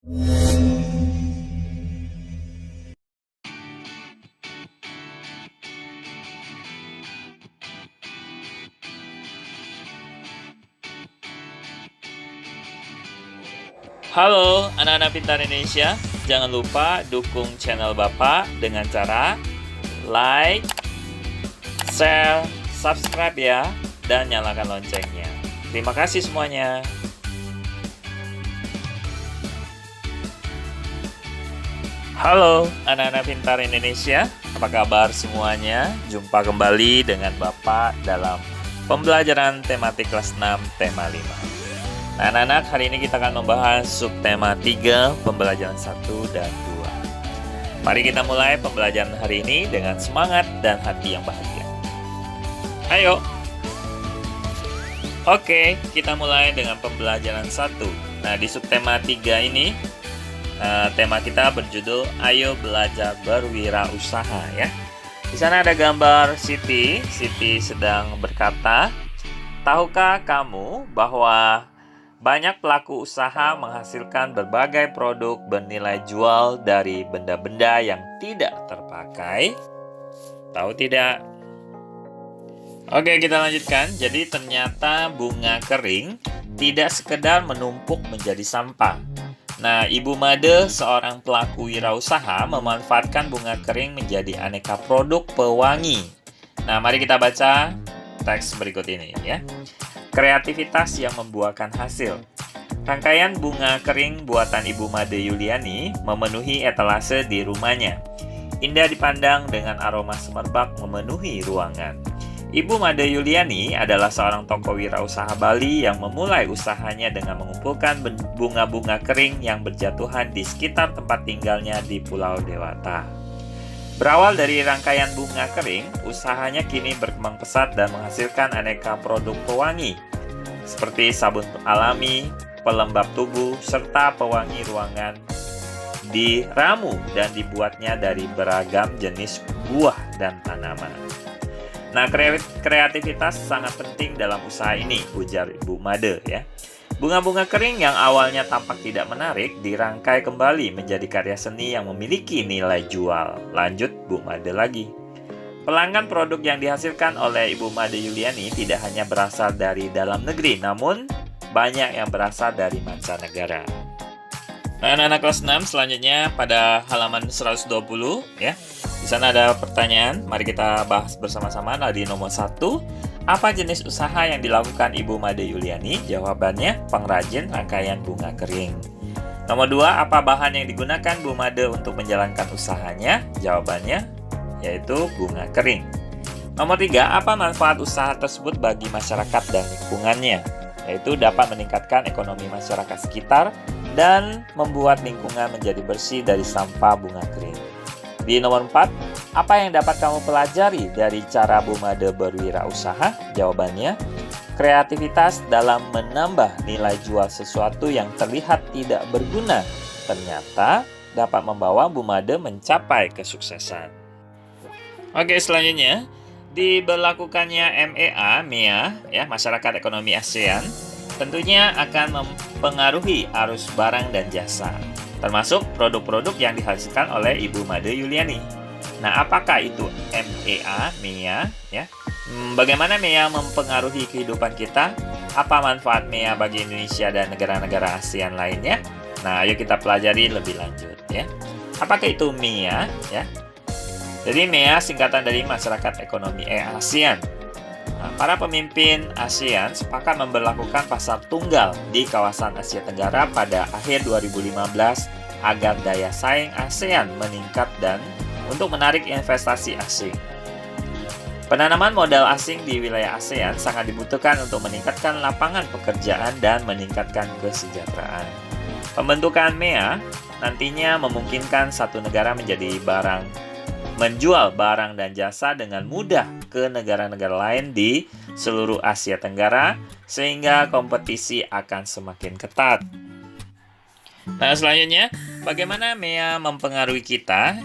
Halo anak-anak pintar Indonesia, jangan lupa dukung channel Bapak dengan cara like, share, subscribe ya, dan nyalakan loncengnya. Terima kasih semuanya. Halo anak-anak pintar Indonesia, apa kabar semuanya? Jumpa kembali dengan Bapak dalam pembelajaran tematik kelas 6 tema 5. Nah, anak-anak, hari ini kita akan membahas subtema 3, pembelajaran 1 dan 2. Mari kita mulai pembelajaran hari ini dengan semangat dan hati yang bahagia. Ayo! Oke, kita mulai dengan pembelajaran 1. Nah, di subtema 3 ini, tema kita berjudul Ayo Belajar Berwirausaha ya. Di sana ada gambar Siti. Siti sedang berkata, tahukah kamu bahwa banyak pelaku usaha menghasilkan berbagai produk bernilai jual dari benda-benda yang tidak terpakai? Tahu tidak? Oke, kita lanjutkan. Jadi ternyata bunga kering tidak sekedar menumpuk menjadi sampah. Nah, Ibu Made, seorang pelaku wirausaha, memanfaatkan bunga kering menjadi aneka produk pewangi. Nah, mari kita baca teks berikut ini ya. Kreativitas yang membuahkan hasil. Rangkaian bunga kering buatan Ibu Made Yuliani memenuhi etalase di rumahnya. Indah dipandang dengan aroma semerbak memenuhi ruangan. Ibu Made Yuliani adalah seorang tokoh wirausaha Bali yang memulai usahanya dengan mengumpulkan bunga-bunga kering yang berjatuhan di sekitar tempat tinggalnya di Pulau Dewata. Berawal dari rangkaian bunga kering, usahanya kini berkembang pesat dan menghasilkan aneka produk pewangi, seperti sabun alami, pelembab tubuh, serta pewangi ruangan diramu dan dibuatnya dari beragam jenis buah dan tanaman. Nah, kreativitas sangat penting dalam usaha ini, ujar Ibu Made ya. Bunga-bunga kering yang awalnya tampak tidak menarik dirangkai kembali menjadi karya seni yang memiliki nilai jual. Lanjut Bu Made lagi. Pelanggan produk yang dihasilkan oleh Ibu Made Yuliani tidak hanya berasal dari dalam negeri, namun banyak yang berasal dari mancanegara. Nah, anak-anak kelas 6 selanjutnya pada halaman 120 ya. Di sana ada pertanyaan, mari kita bahas bersama-sama. Nah, di nomor 1, apa jenis usaha yang dilakukan Ibu Made Yuliani? Jawabannya, pengrajin rangkaian bunga kering. Nomor 2, apa bahan yang digunakan Bu Made untuk menjalankan usahanya? Jawabannya, yaitu bunga kering. Nomor 3, apa manfaat usaha tersebut bagi masyarakat dan lingkungannya? Yaitu dapat meningkatkan ekonomi masyarakat sekitar dan membuat lingkungan menjadi bersih dari sampah bunga kering. Di nomor 4, apa yang dapat kamu pelajari dari cara Bu Made berwirausaha? Jawabannya, kreativitas dalam menambah nilai jual sesuatu yang terlihat tidak berguna ternyata dapat membawa Bu Made mencapai kesuksesan. Oke, selanjutnya, diberlakukannya MEA ya, Masyarakat Ekonomi ASEAN, tentunya akan mempengaruhi arus barang dan jasa, termasuk produk-produk yang dihasilkan oleh Ibu Made Yuliani. Nah, apakah itu MEA ya? Bagaimana MEA mempengaruhi kehidupan kita? Apa manfaat MEA bagi Indonesia dan negara-negara ASEAN lainnya? Nah, ayo kita pelajari lebih lanjut ya. Apakah itu MEA ya? Jadi MEA singkatan dari Masyarakat Ekonomi ASEAN. Nah, para pemimpin ASEAN sepakat memberlakukan pasar tunggal di kawasan Asia Tenggara pada akhir 2015 agar daya saing ASEAN meningkat dan untuk menarik investasi asing. Penanaman modal asing di wilayah ASEAN sangat dibutuhkan untuk meningkatkan lapangan pekerjaan dan meningkatkan kesejahteraan. Pembentukan MEA nantinya memungkinkan satu negara menjual barang dan jasa dengan mudah ke negara-negara lain di seluruh Asia Tenggara, sehingga kompetisi akan semakin ketat. Nah, selanjutnya, bagaimana MEA mempengaruhi kita?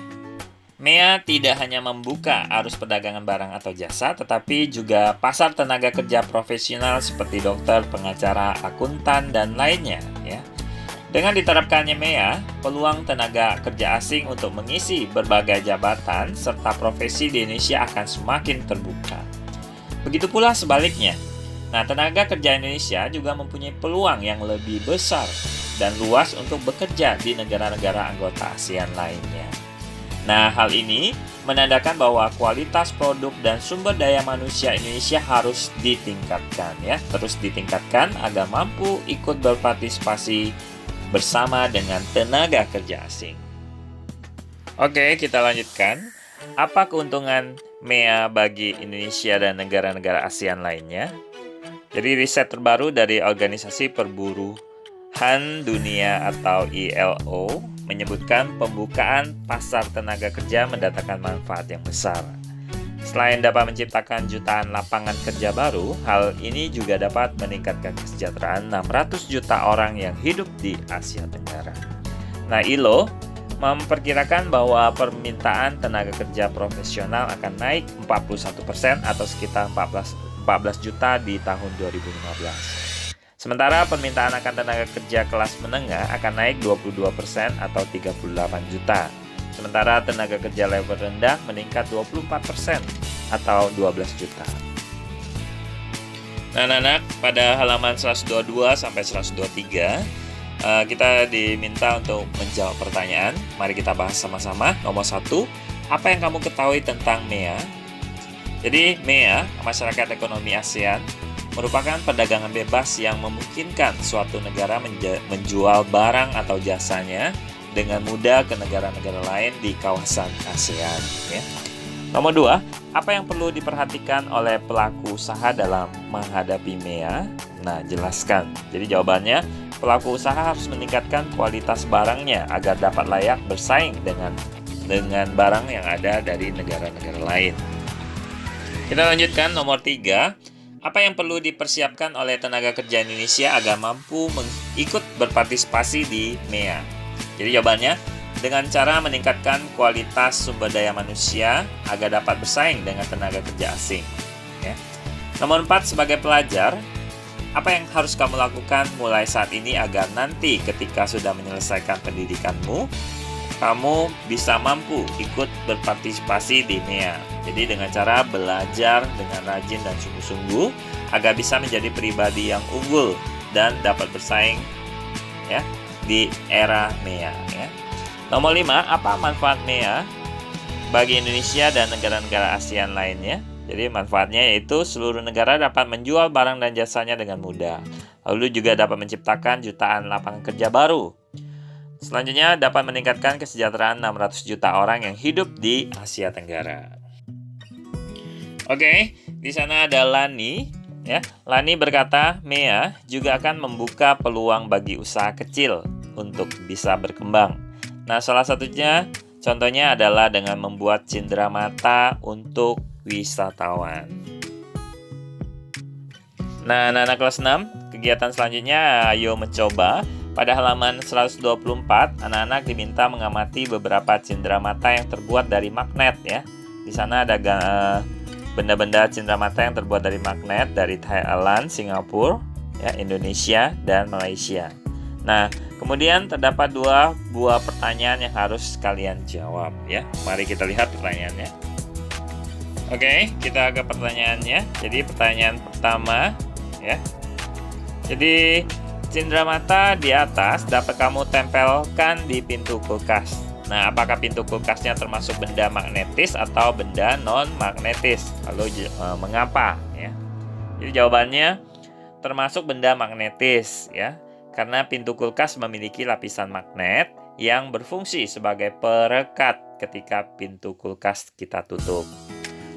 MEA tidak hanya membuka arus perdagangan barang atau jasa, tetapi juga pasar tenaga kerja profesional seperti dokter, pengacara, akuntan, dan lainnya. Ya. Dengan diterapkannya MEA, peluang tenaga kerja asing untuk mengisi berbagai jabatan serta profesi di Indonesia akan semakin terbuka. Begitu pula sebaliknya. Nah, tenaga kerja Indonesia juga mempunyai peluang yang lebih besar dan luas untuk bekerja di negara-negara anggota ASEAN lainnya. Nah, hal ini menandakan bahwa kualitas produk dan sumber daya manusia Indonesia harus ditingkatkan ya, terus ditingkatkan agar mampu ikut berpartisipasi bersama dengan tenaga kerja asing. Oke, kita lanjutkan. Apa keuntungan MEA bagi Indonesia dan negara-negara ASEAN lainnya? Jadi riset terbaru dari Organisasi Perburuhan Dunia atau ILO menyebutkan pembukaan pasar tenaga kerja mendatangkan manfaat yang besar. Selain dapat menciptakan jutaan lapangan kerja baru, hal ini juga dapat meningkatkan kesejahteraan 600 juta orang yang hidup di Asia Tenggara. Nah, ILO memperkirakan bahwa permintaan tenaga kerja profesional akan naik 41% atau sekitar 14 juta di tahun 2015. Sementara permintaan akan tenaga kerja kelas menengah akan naik 22% atau 38 juta. Sementara tenaga kerja level rendah meningkat 24% atau 12 juta. Nah, anak-anak, pada halaman 122 sampai 123 kita diminta untuk menjawab pertanyaan. Mari kita bahas sama-sama. Nomor 1, apa yang kamu ketahui tentang MEA? Jadi, MEA, Masyarakat Ekonomi ASEAN, merupakan perdagangan bebas yang memungkinkan suatu negara menjual barang atau jasanya dengan mudah ke negara-negara lain di kawasan ASEAN. Ya. Nomor 2, apa yang perlu diperhatikan oleh pelaku usaha dalam menghadapi MEA? Nah, jelaskan. Jadi jawabannya, pelaku usaha harus meningkatkan kualitas barangnya agar dapat layak bersaing dengan barang yang ada dari negara-negara lain. Kita lanjutkan nomor 3. Apa yang perlu dipersiapkan oleh tenaga kerja Indonesia agar mampu ikut berpartisipasi di MEA? Jadi jawabannya, dengan cara meningkatkan kualitas sumber daya manusia agar dapat bersaing dengan tenaga kerja asing. Ya. Nomor 4, sebagai pelajar, apa yang harus kamu lakukan mulai saat ini agar nanti ketika sudah menyelesaikan pendidikanmu, kamu bisa mampu ikut berpartisipasi di MEA. Jadi dengan cara belajar dengan rajin dan sungguh-sungguh agar bisa menjadi pribadi yang unggul dan dapat bersaing ya di era MEA ya. Nomor 5, apa manfaat MEA bagi Indonesia dan negara-negara ASEAN lainnya? Jadi manfaatnya yaitu seluruh negara dapat menjual barang dan jasanya dengan mudah. Lalu juga dapat menciptakan jutaan lapangan kerja baru. Selanjutnya dapat meningkatkan kesejahteraan 600 juta orang yang hidup di Asia Tenggara. Oke, di sana ada Lani. Ya, Lani berkata, MEA juga akan membuka peluang bagi usaha kecil untuk bisa berkembang. Nah, salah satunya contohnya adalah dengan membuat cenderamata untuk wisatawan. Nah, anak-anak kelas 6, kegiatan selanjutnya ayo mencoba. Pada halaman 124, anak-anak diminta mengamati beberapa cenderamata yang terbuat dari magnet ya. Di sana ada benda-benda cenderamata yang terbuat dari magnet dari Thailand, Singapura, ya, Indonesia, dan Malaysia. Nah, kemudian terdapat 2 buah pertanyaan yang harus kalian jawab ya. Mari kita lihat pertanyaannya. Oke, kita ke pertanyaannya. Jadi pertanyaan pertama ya. Jadi cenderamata di atas dapat kamu tempelkan di pintu kulkas. Nah, apakah pintu kulkasnya termasuk benda magnetis atau benda non-magnetis? Lalu mengapa ya? Jadi jawabannya termasuk benda magnetis ya. Karena pintu kulkas memiliki lapisan magnet yang berfungsi sebagai perekat ketika pintu kulkas kita tutup.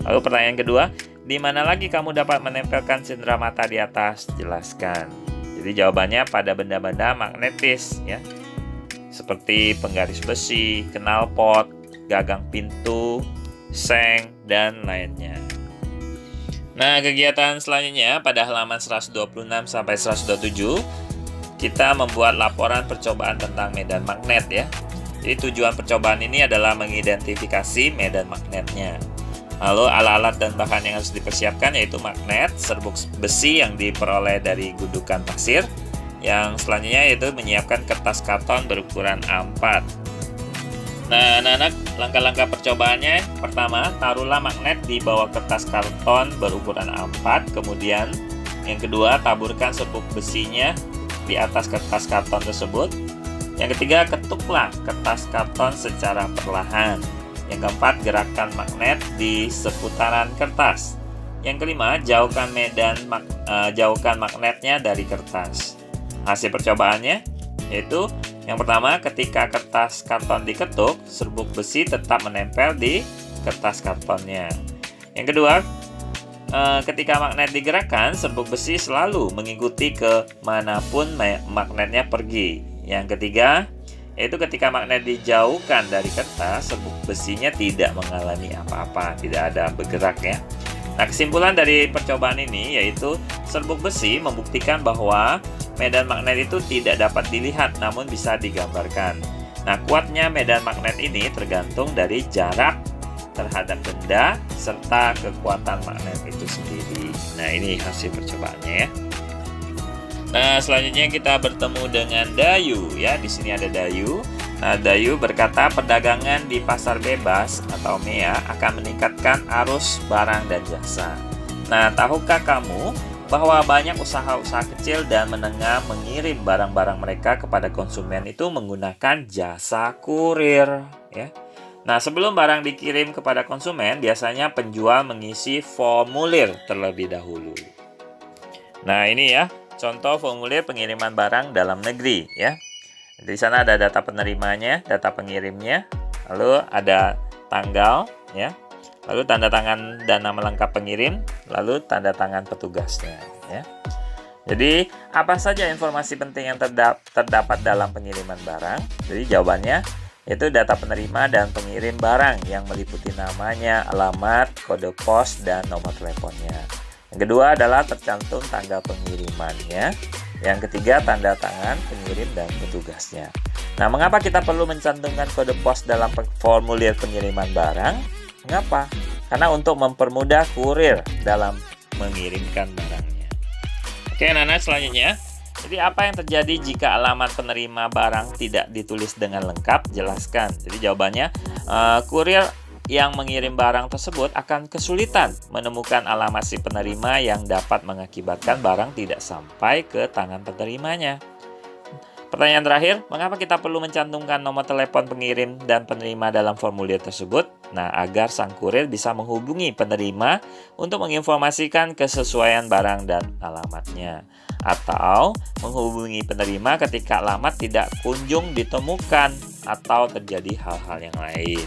Lalu pertanyaan kedua, di mana lagi kamu dapat menempelkan cenderamata di atas? Jelaskan. Jadi jawabannya pada benda-benda magnetis ya. Seperti penggaris besi, knalpot, gagang pintu, seng, dan lainnya. Nah, kegiatan selanjutnya pada halaman 126 sampai 127 kita membuat laporan percobaan tentang medan magnet ya. Jadi tujuan percobaan ini adalah mengidentifikasi medan magnetnya. Lalu alat-alat dan bahan yang harus dipersiapkan yaitu magnet, serbuk besi yang diperoleh dari gundukan pasir, Yang selanjutnya yaitu menyiapkan kertas karton berukuran A4. Nah, anak-anak, langkah-langkah percobaannya: pertama, taruhlah magnet di bawah kertas karton berukuran A4. Kemudian, yang kedua, taburkan serbuk besinya di atas kertas karton tersebut. Yang ketiga, ketuklah kertas karton secara perlahan. Yang keempat, gerakkan magnet di seputaran kertas. Yang kelima, jauhkan magnetnya dari kertas. Hasil percobaannya yaitu yang pertama, ketika kertas karton diketuk, serbuk besi tetap menempel di kertas kartonnya. Yang kedua, ketika magnet digerakkan, serbuk besi selalu mengikuti ke manapun magnetnya pergi. Yang ketiga, yaitu ketika magnet dijauhkan dari kertas, serbuk besinya tidak mengalami apa-apa, tidak ada bergerak ya. Nah, kesimpulan dari percobaan ini yaitu serbuk besi membuktikan bahwa medan magnet itu tidak dapat dilihat namun bisa digambarkan. Nah, kuatnya medan magnet ini tergantung dari jarak terhadap benda serta kekuatan magnet itu sendiri. Nah, ini hasil percobaannya ya. Nah, selanjutnya kita bertemu dengan Dayu ya. Di sini ada Dayu. Nah, Dayu berkata perdagangan di pasar bebas atau MEA akan meningkatkan arus barang dan jasa. Nah, tahukah kamu bahwa banyak usaha-usaha kecil dan menengah mengirim barang-barang mereka kepada konsumen itu menggunakan jasa kurir ya. Nah, sebelum barang dikirim kepada konsumen, biasanya penjual mengisi formulir terlebih dahulu. Nah, ini ya, contoh formulir pengiriman barang dalam negeri ya. Di sana ada data penerimanya, data pengirimnya, lalu ada tanggal ya, lalu tanda tangan dan nama lengkap pengirim, lalu tanda tangan petugasnya ya. Jadi, apa saja informasi penting yang terdapat dalam pengiriman barang? Jadi jawabannya yaitu data penerima dan pengirim barang yang meliputi namanya, alamat, kode pos, dan nomor teleponnya. Yang kedua adalah tercantum tanggal pengirimannya. Yang ketiga, tanda tangan pengirim dan petugasnya. Nah, mengapa kita perlu mencantumkan kode pos dalam formulir pengiriman barang? Mengapa? Karena untuk mempermudah kurir dalam mengirimkan barangnya. Oke, anak-anak, selanjutnya. Jadi, apa yang terjadi jika alamat penerima barang tidak ditulis dengan lengkap? Jelaskan. Jadi, jawabannya, kurir yang mengirim barang tersebut akan kesulitan menemukan alamat si penerima yang dapat mengakibatkan barang tidak sampai ke tangan penerimanya. Pertanyaan terakhir, mengapa kita perlu mencantumkan nomor telepon pengirim dan penerima dalam formulir tersebut? Nah, agar sang kurir bisa menghubungi penerima untuk menginformasikan kesesuaian barang dan alamatnya. Atau menghubungi penerima ketika alamat tidak kunjung ditemukan atau terjadi hal-hal yang lain.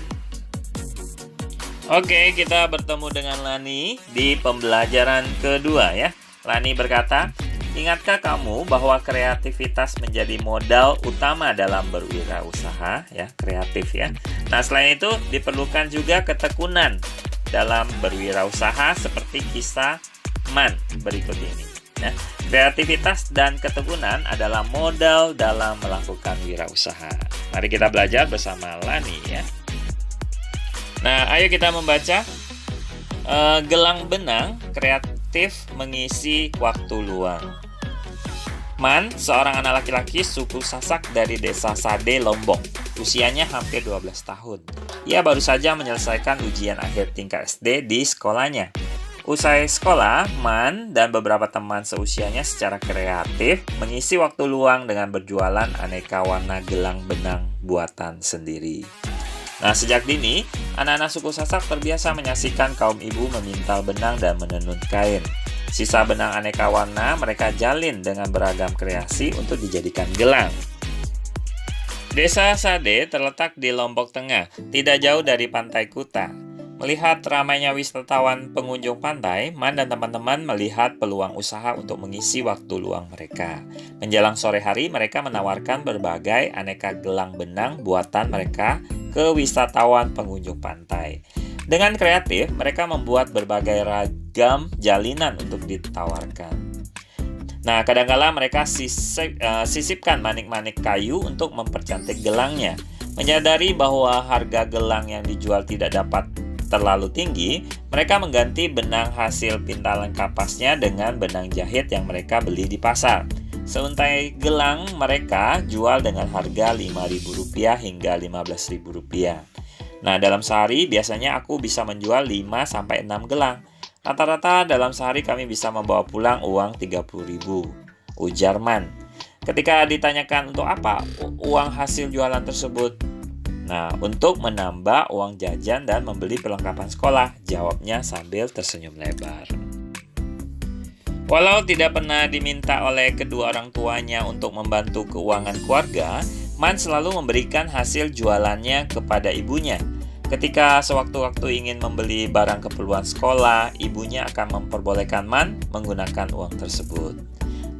Oke, kita bertemu dengan Lani di pembelajaran kedua ya. Lani berkata, ingatkah kamu bahwa kreativitas menjadi modal utama dalam berwirausaha ya, kreatif ya. Nah, selain itu diperlukan juga ketekunan dalam berwirausaha seperti kisah Man berikut ini. Nah, kreativitas dan ketekunan adalah modal dalam melakukan wirausaha. Mari kita belajar bersama Lani ya. Nah, ayo kita membaca gelang benang kreatif mengisi waktu luang. Man, seorang anak laki-laki suku Sasak dari desa Sade, Lombok. Usianya hampir 12 tahun. Ia baru saja menyelesaikan ujian akhir tingkat SD di sekolahnya. Usai sekolah, Man dan beberapa teman seusianya secara kreatif mengisi waktu luang dengan berjualan aneka warna gelang benang buatan sendiri. Nah, sejak dini, anak-anak suku Sasak terbiasa menyaksikan kaum ibu memintal benang dan menenun kain. Sisa benang aneka warna mereka jalin dengan beragam kreasi untuk dijadikan gelang. Desa Sade terletak di Lombok Tengah, tidak jauh dari Pantai Kuta. Melihat ramainya wisatawan pengunjung pantai, Man dan teman-teman melihat peluang usaha untuk mengisi waktu luang mereka. Menjelang sore hari, mereka menawarkan berbagai aneka gelang benang buatan mereka ke wisatawan pengunjung pantai. Dengan kreatif, mereka membuat berbagai ragam jalinan untuk ditawarkan. Nah, kadang-kala mereka sisipkan manik-manik kayu untuk mempercantik gelangnya. Menyadari bahwa harga gelang yang dijual tidak dapat terlalu tinggi, mereka mengganti benang hasil pintalan kapasnya dengan benang jahit yang mereka beli di pasar. Seuntai gelang mereka jual dengan harga Rp5.000 hingga Rp15.000. Nah, dalam sehari biasanya aku bisa menjual 5-6 gelang. Rata-rata dalam sehari kami bisa membawa pulang uang Rp30.000, ujar Man. Ketika ditanyakan untuk apa uang hasil jualan tersebut, nah, untuk menambah uang jajan dan membeli perlengkapan sekolah, jawabnya sambil tersenyum lebar. Walau tidak pernah diminta oleh kedua orang tuanya untuk membantu keuangan keluarga, Man selalu memberikan hasil jualannya kepada ibunya. Ketika sewaktu-waktu ingin membeli barang keperluan sekolah, ibunya akan memperbolehkan Man menggunakan uang tersebut.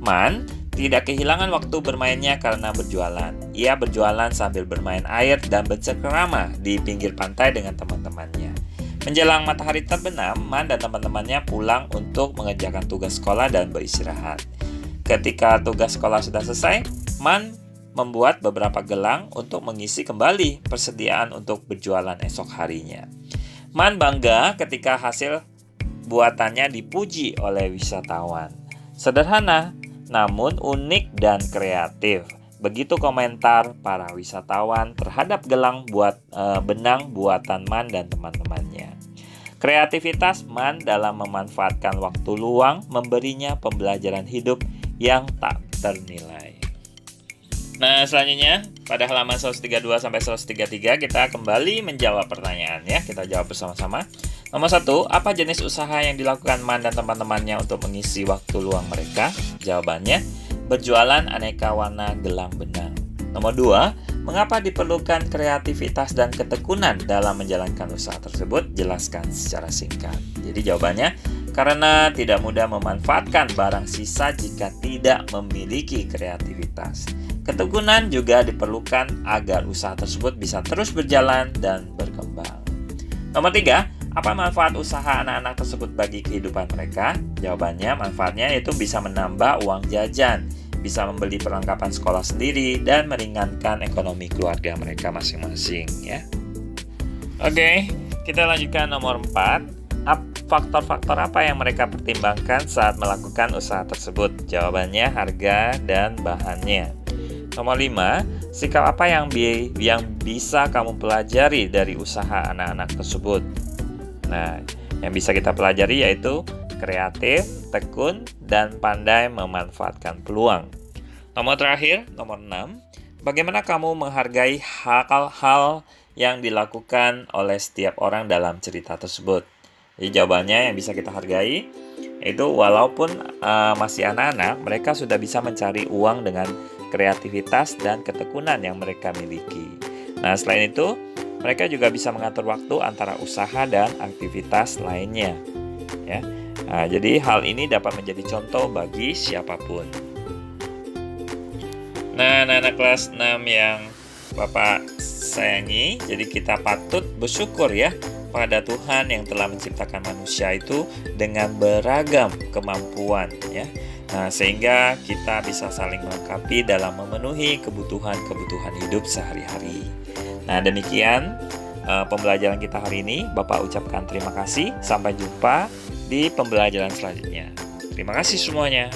Man tidak kehilangan waktu bermainnya karena berjualan. Ia berjualan sambil bermain air dan bercengkrama di pinggir pantai dengan teman-temannya. Menjelang matahari terbenam, Man dan teman-temannya pulang untuk mengerjakan tugas sekolah dan beristirahat. Ketika tugas sekolah sudah selesai, Man membuat beberapa gelang untuk mengisi kembali persediaan untuk berjualan esok harinya. Man bangga ketika hasil buatannya dipuji oleh wisatawan. Sederhana, namun unik dan kreatif. Begitu komentar para wisatawan terhadap gelang benang buatan Man dan teman-temannya. Kreativitas Man dalam memanfaatkan waktu luang memberinya pembelajaran hidup yang tak ternilai. Nah, selanjutnya pada halaman 132 sampai 133 kita kembali menjawab pertanyaan ya. Kita jawab bersama-sama. Nomor 1, apa jenis usaha yang dilakukan Man dan teman-temannya untuk mengisi waktu luang mereka? Jawabannya, berjualan aneka warna gelang benang. Nomor 2, mengapa diperlukan kreativitas dan ketekunan dalam menjalankan usaha tersebut? Jelaskan secara singkat. Jadi jawabannya, karena tidak mudah memanfaatkan barang sisa jika tidak memiliki kreativitas. Ketekunan juga diperlukan agar usaha tersebut bisa terus berjalan dan berkembang. Nomor 3, apa manfaat usaha anak-anak tersebut bagi kehidupan mereka? Jawabannya, manfaatnya yaitu bisa menambah uang jajan, bisa membeli perlengkapan sekolah sendiri, dan meringankan ekonomi keluarga mereka masing-masing ya. Oke, kita lanjutkan nomor 4. Faktor-faktor apa yang mereka pertimbangkan saat melakukan usaha tersebut? Jawabannya, harga dan bahannya. Nomor 5, sikap apa yang bisa kamu pelajari dari usaha anak-anak tersebut? Nah, yang bisa kita pelajari yaitu kreatif, tekun, dan pandai memanfaatkan peluang. Nomor terakhir, nomor 6, bagaimana kamu menghargai hal-hal yang dilakukan oleh setiap orang dalam cerita tersebut? Jadi jawabannya yang bisa kita hargai itu walaupun masih anak-anak, mereka sudah bisa mencari uang dengan kreativitas dan ketekunan yang mereka miliki. Nah, selain itu, mereka juga bisa mengatur waktu antara usaha dan aktivitas lainnya. Ya. Nah, jadi hal ini dapat menjadi contoh bagi siapapun. Nah, anak-anak kelas 6 yang Bapak sayangi, jadi kita patut bersyukur ya pada Tuhan yang telah menciptakan manusia itu dengan beragam kemampuan ya. Nah, sehingga kita bisa saling melengkapi dalam memenuhi kebutuhan-kebutuhan hidup sehari-hari. Nah, demikian pembelajaran kita hari ini. Bapak ucapkan terima kasih. Sampai jumpa di pembelajaran selanjutnya. Terima kasih semuanya.